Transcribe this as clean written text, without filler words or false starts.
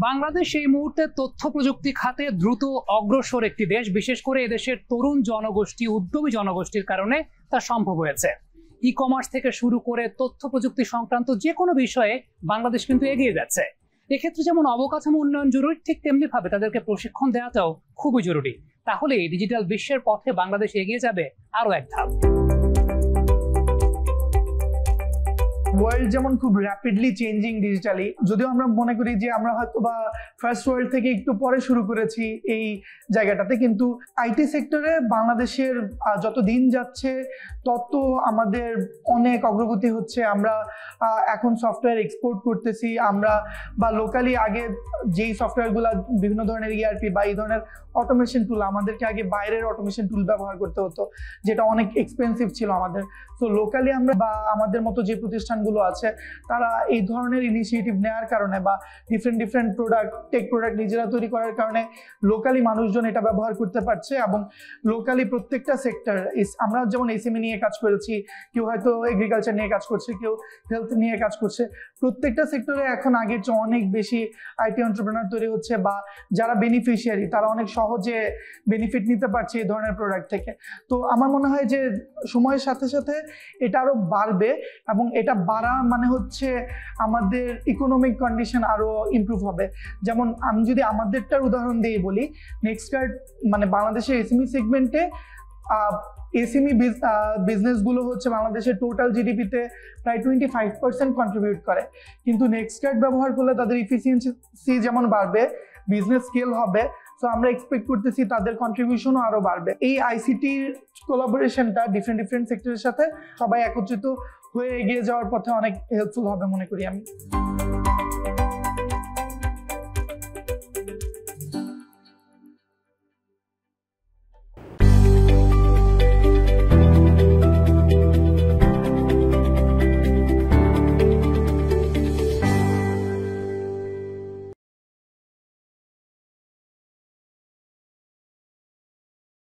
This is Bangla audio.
বাংলাদেশ এই মুহূর্তে তথ্য প্রযুক্তি খাতে দ্রুত অগ্রসর একটি দেশ, বিশেষ করে এদেশের তরুণ জনগোষ্ঠী, উদ্যমী জনগোষ্ঠীর কারণে তা সম্ভব হয়েছে। ই কমার্স থেকে শুরু করে তথ্য প্রযুক্তি সংক্রান্ত যে কোনো বিষয়ে বাংলাদেশ কিন্তু এগিয়ে যাচ্ছে। এক্ষেত্রে যেমন অবকাঠামো উন্নয়ন জরুরি, ঠিক তেমনি ভাবে তাদেরকে প্রশিক্ষণ দেওয়াটাও খুবই জরুরি। তাহলে ডিজিটাল বিশ্বের পথে বাংলাদেশ এগিয়ে যাবে আরো এক ধাপ। ওয়ার্ল্ড যেমন খুব র্যাপিডলি চেঞ্জিং ডিজিটালি, যদিও আমরা মনে করি যে আমরা হয়তো বা ফার্স্ট ওয়ার্ল্ড থেকে একটু পরে শুরু করেছি এই জায়গাটাতে, কিন্তু আইটি সেক্টরে বাংলাদেশের যত দিন যাচ্ছে তত আমাদের অনেক অগ্রগতি হচ্ছে। আমরা এখন সফটওয়্যার এক্সপোর্ট করতেছি, আমরা বা লোকালি আগে যেই সফটওয়্যারগুলো বিভিন্ন ধরনের ইআরপি বা এই ধরনের অটোমেশন টুল, আমাদেরকে আগে বাইরের অটোমেশন টুল ব্যবহার করতে হতো, যেটা অনেক এক্সপেন্সিভ ছিল আমাদের। তো লোকালি আমরা বা আমাদের মতো যে প্রতিষ্ঠানগুলো আছে তারা এই ধরনের ইনিশিয়েটিভ নেওয়ার কারণে বা ডিফারেন্ট টেক প্রোডাক্ট নিজেরা তৈরি করার কারণে লোকালি মানুষজন এটা ব্যবহার করতে পারছে। এবং লোকালি প্রত্যেকটা সেক্টর, আমরা যেমন এসএমই নিয়ে কাজ করেছি, কেউ হয়তো এগ্রিকালচার নিয়ে কাজ করছে, কেউ হেলথ নিয়ে কাজ করছে, প্রত্যেকটা সেক্টরে এখন আগের চেয়ে অনেক বেশি আইটি এন্টারপ্রেনার তৈরি হচ্ছে, বা যারা বেনিফিশিয়ারি তারা অনেক সহজে বেনিফিট নিতে পারছে এই ধরনের প্রোডাক্ট থেকে। তো আমার মনে হয় যে সময়ের সাথে সাথে এটা আরো বাড়বে, এবং এটা বাড়া মানে হচ্ছে আমাদের ইকোনমিক কন্ডিশন আরো ইমপ্রুভ হবে। যেমন আমি যদি আমাদেরটার উদাহরণ দিয়ে বলি, নেক্সটকার্ট মানে বাংলাদেশের এসএমই সেগমেন্টে এসএমই বিজনেসগুলো হচ্ছে বাংলাদেশের টোটাল জিডিপিতে প্রায় 25% কন্ট্রিবিউট করে, কিন্তু নেক্সটকার্ট ব্যবহার করলে তাদের ইফিসিয়েন্সি যেমন বাড়বে, বিজনেস স্কেল হবে, তো আমরা এক্সপেক্ট করতেছি তাদের কন্ট্রিবিউশনও আরো বাড়বে। এই আইসিটির কোলাবোরেশনটা ডিফারেন্ট সেক্টরের সাথে সবাই একত্রিত হয়ে এগিয়ে যাওয়ার পথে অনেক হেল্পফুল হবে মনে করি আমি।